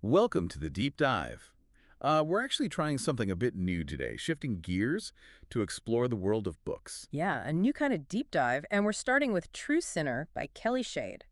Welcome to the deep dive. We're actually trying something a bit new today, shifting gears to explore the world of books. Yeah, a new kind of deep dive, and we're starting with True Sinner by Kelly Shade.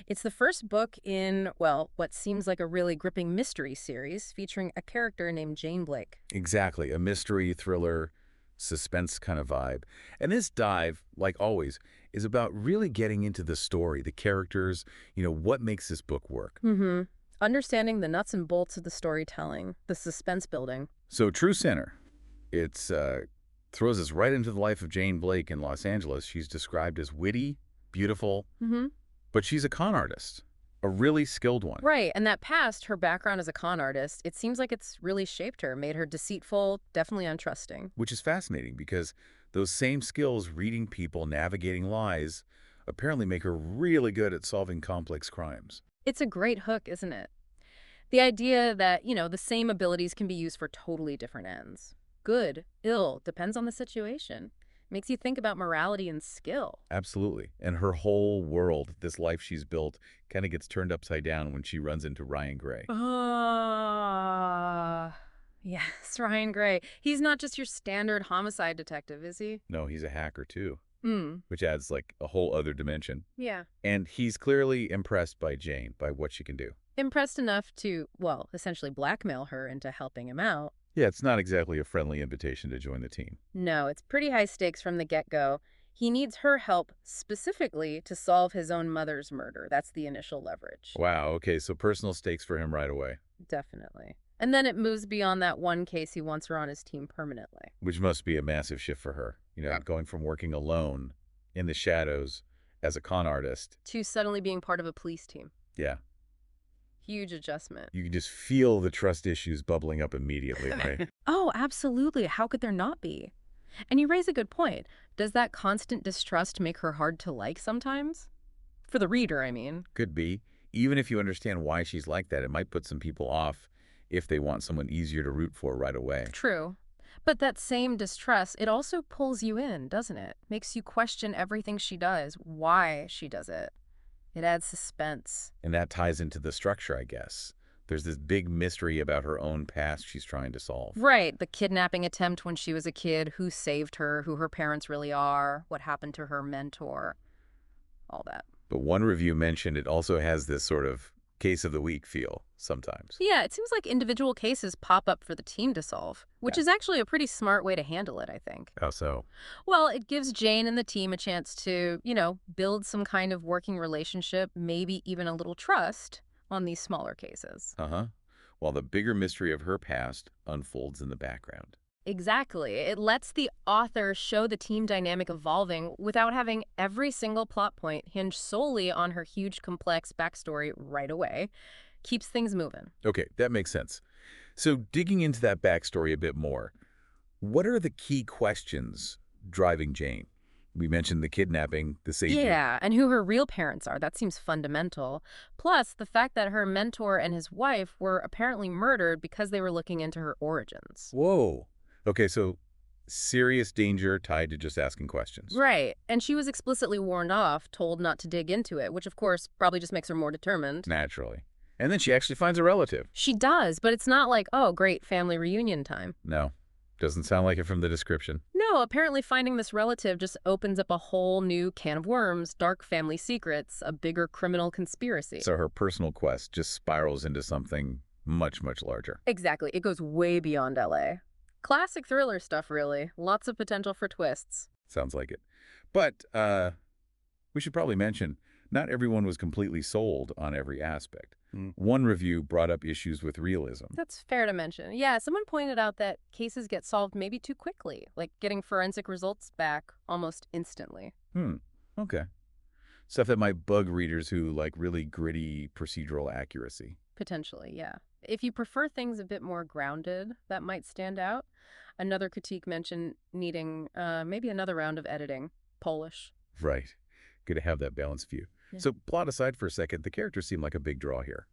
It's the first book in, well, what seems like a really gripping mystery series featuring a character named Jane Blake. Exactly, a mystery, thriller, suspense kind of vibe. And this dive, like always, is about really getting into the story, the characters, what makes this book work. Mm-hmm. Understanding the nuts and bolts of the storytelling, the suspense building. So, True Sinner, it's throws us right into the life of Jane Blake in Los Angeles. She's described as witty, beautiful, Mm-hmm. but she's a con artist, a really skilled one. Right, and that past, her background as a con artist, it seems like it's really shaped her, made her deceitful, definitely untrusting. Which is fascinating because those same skills, reading people, navigating lies, apparently make her really good at solving complex crimes. It's a great hook, isn't it? The idea that, the same abilities can be used for totally different ends. Good, ill, depends on the situation. Makes you think about morality and skill. Absolutely. And her whole world, this life she's built, kind of gets turned upside down when she runs into Ryan Gray. Ah, yes, Ryan Gray. He's not just your standard homicide detective, is he? No, he's a hacker too, Hmm. which adds like a whole other dimension. Yeah. And he's clearly impressed by Jane, by what she can do. Impressed enough to, well, essentially blackmail her into helping him out. Yeah, it's not exactly a friendly invitation to join the team. No, it's pretty high stakes from the get-go. He needs her help specifically to solve his own mother's murder. That's the initial leverage. Wow, okay, so personal stakes for him right away, Definitely. And then it moves beyond that one case he wants her on his team permanently. which must be a massive shift for her. Yeah. Going from working alone in the shadows as a con artist. To suddenly being part of a police team. Yeah, Huge adjustment. you can just feel the trust issues bubbling up immediately, right? Oh, absolutely. How could there not be? And you raise a good point. Does that constant distrust make her hard to like sometimes? For the reader, I mean. Could be. Even if you understand why she's like that, it might put some people off if they want someone easier to root for right away. True. But that same distrust, it also pulls you in, doesn't it? Makes you question everything she does, why she does it. It adds suspense. And that ties into the structure, I guess. There's this big mystery about her own past she's trying to solve. Right, the kidnapping attempt when she was a kid, who saved her, who her parents really are, what happened to her mentor, all that. But one review mentioned it also has this sort of case of the week feel sometimes. Yeah, it seems like individual cases pop up for the team to solve, which Yeah. is actually a pretty smart way to handle it, I think. How so? Well, it gives Jane and the team a chance to, build some kind of working relationship, maybe even a little trust on these smaller cases. Uh-huh. While the bigger mystery of her past unfolds in the background. Exactly. It lets the author show the team dynamic evolving without having every single plot point hinge solely on her huge, complex backstory right away. Keeps things moving. Okay, that makes sense. So digging into that backstory a bit more, what are the key questions driving Jane? We mentioned the kidnapping, the safety. Yeah, and who her real parents are. That seems fundamental. Plus, the fact that her mentor and his wife were apparently murdered because they were looking into her origins. Whoa. Okay, so serious danger tied to just asking questions. Right, and she was explicitly warned off, told not to dig into it, which of course probably just makes her more determined. Naturally. And then she actually finds a relative. She does, but it's not like, oh, great family reunion time. No, doesn't sound like it from the description. No, apparently finding this relative just opens up a whole new can of worms, dark family secrets, a bigger criminal conspiracy. So her personal quest just spirals into something much, much larger. Exactly, it goes way beyond LA. Classic thriller stuff, really. Lots of potential for twists. Sounds like it. But we should probably mention, not everyone was completely sold on every aspect. One review brought up issues with realism. That's fair to mention. Yeah, someone pointed out that cases get solved maybe too quickly, like getting forensic results back almost instantly. Okay. Stuff that might bug readers who like really gritty procedural accuracy. Potentially, yeah. If you prefer things a bit more grounded, that might stand out. Another critique mentioned needing maybe another round of editing. Polish. Right. Good to have that balanced view. Yeah. So plot aside for a second, the characters seem like a big draw here,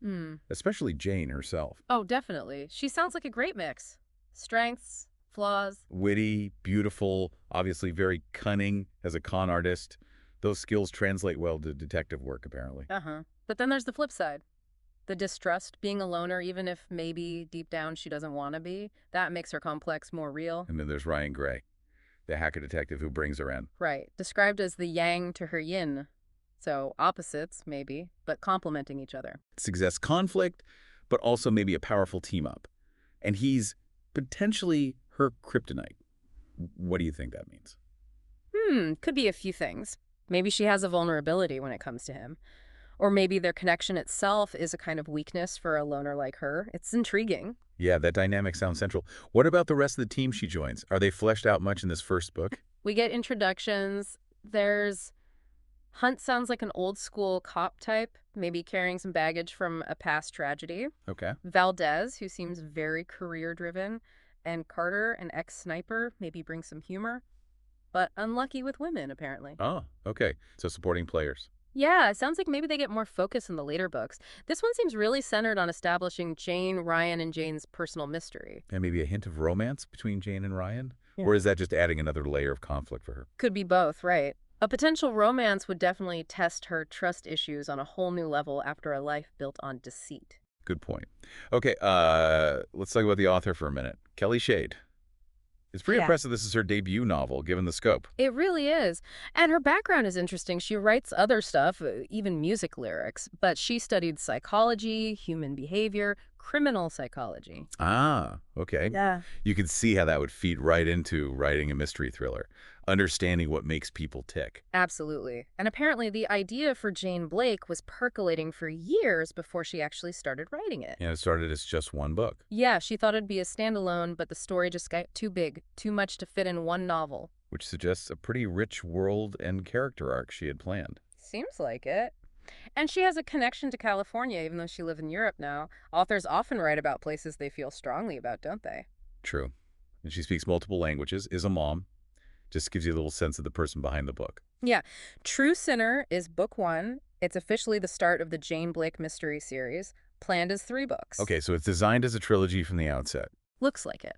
especially Jane herself. Oh, definitely. She sounds like a great mix. Strengths, flaws. Witty, beautiful, obviously very cunning as a con artist. Those skills translate well to detective work, apparently. Uh-huh. But then there's the flip side. The distrust, being a loner, even if maybe deep down she doesn't want to be, that makes her complex more real. And then there's Ryan Gray, the hacker detective who brings her in. Right. Described as the yang to her yin. So opposites, maybe, but complementing each other. Suggests conflict, but also maybe a powerful team up. And he's potentially her kryptonite. What do you think that means? Could be a few things. Maybe she has a vulnerability when it comes to him. Or maybe their connection itself is a kind of weakness for a loner like her. It's intriguing. Yeah, that dynamic sounds central. What about the rest of the team she joins? Are they fleshed out much in this first book? We get introductions. There's Hunt sounds like an old school cop type, maybe carrying some baggage from a past tragedy. Okay. Valdez, who seems very career driven, and Carter, an ex-sniper, maybe brings some humor, but unlucky with women, apparently. Oh, okay. So supporting players. Yeah, it sounds like maybe they get more focus in the later books. This one seems really centered on establishing Jane, Ryan, and Jane's personal mystery. And maybe a hint of romance between Jane and Ryan? Yeah. Or is that just adding another layer of conflict for her? Could be both, right? A potential romance would definitely test her trust issues on a whole new level after a life built on deceit. Good point. Okay, let's talk about the author for a minute. Kelly Shade. It's pretty Yeah. impressive this is her debut novel, given the scope. It really is. And her background is interesting. She writes other stuff, even music lyrics, but she studied psychology, human behavior, criminal psychology. Ah, okay. Yeah. You can see how that would feed right into writing a mystery thriller, understanding what makes people tick. Absolutely. And apparently the idea for Jane Blake was percolating for years before she actually started writing it. And it started as just one book, Yeah, she thought it'd be a standalone, but the story just got too big, too much to fit in one novel. which suggests a pretty rich world and character arc she had planned. Seems like it. And she has a connection to California, even though she lives in Europe now. Authors often write about places they feel strongly about, don't they? True. And she speaks multiple languages, is a mom. Just gives you a little sense of the person behind the book. Yeah. True Sinner is book 1. It's officially the start of the Jane Blake mystery series, planned as 3 books. Okay, so it's designed as a trilogy from the outset. Looks like it.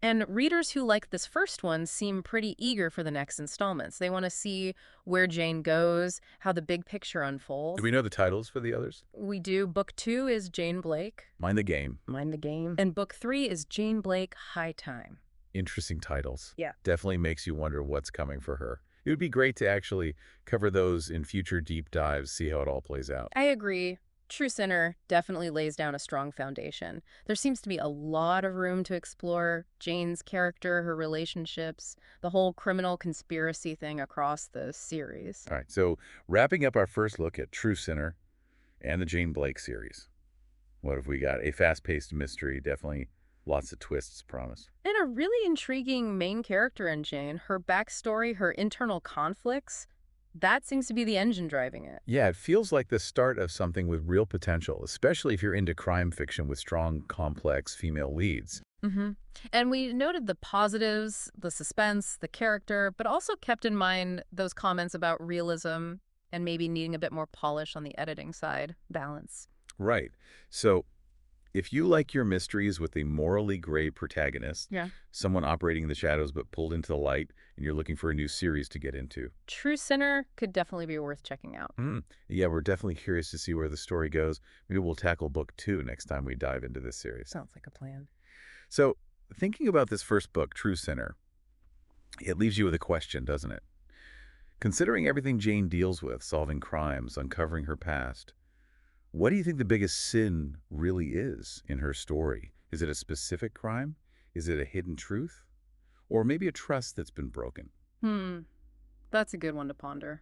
And readers who like this first one seem pretty eager for the next installments. They want to see where Jane goes, how the big picture unfolds. Do we know the titles for the others? We do. Book 2 is Jane Blake. Mind the Game. Mind the Game. And book 3 is Jane Blake High Time. Interesting titles. Yeah. Definitely makes you wonder what's coming for her. It would be great to actually cover those in future deep dives, see how it all plays out. I agree. True Sinner definitely lays down a strong foundation. There seems to be a lot of room to explore Jane's character, her relationships, the whole criminal conspiracy thing across the series. All right, so wrapping up our first look at True Sinner and the Jane Blake series. What have we got? A fast-paced mystery, definitely lots of twists, promise. And a really intriguing main character in Jane, her backstory, her internal conflicts, that seems to be the engine driving it. Yeah, it feels like the start of something with real potential, especially if you're into crime fiction with strong, complex female leads. And we noted the positives, the suspense, the character, but also kept in mind those comments about realism and maybe needing a bit more polish on the editing side, balance. Right. So if you like your mysteries with a morally gray protagonist, Yeah. someone operating in the shadows but pulled into the light, and you're looking for a new series to get into. True Sinner could definitely be worth checking out. Yeah, we're definitely curious to see where the story goes. Maybe we'll tackle book 2 next time we dive into this series. Sounds like a plan. So thinking about this first book, True Sinner, it leaves you with a question, doesn't it? Considering everything Jane deals with, solving crimes, uncovering her past, what do you think the biggest sin really is in her story? Is it a specific crime? Is it a hidden truth? Or maybe a trust that's been broken? That's a good one to ponder.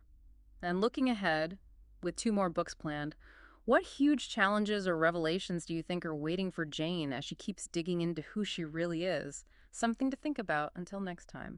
And looking ahead, with 2 more books planned, what huge challenges or revelations do you think are waiting for Jane as she keeps digging into who she really is? Something to think about until next time.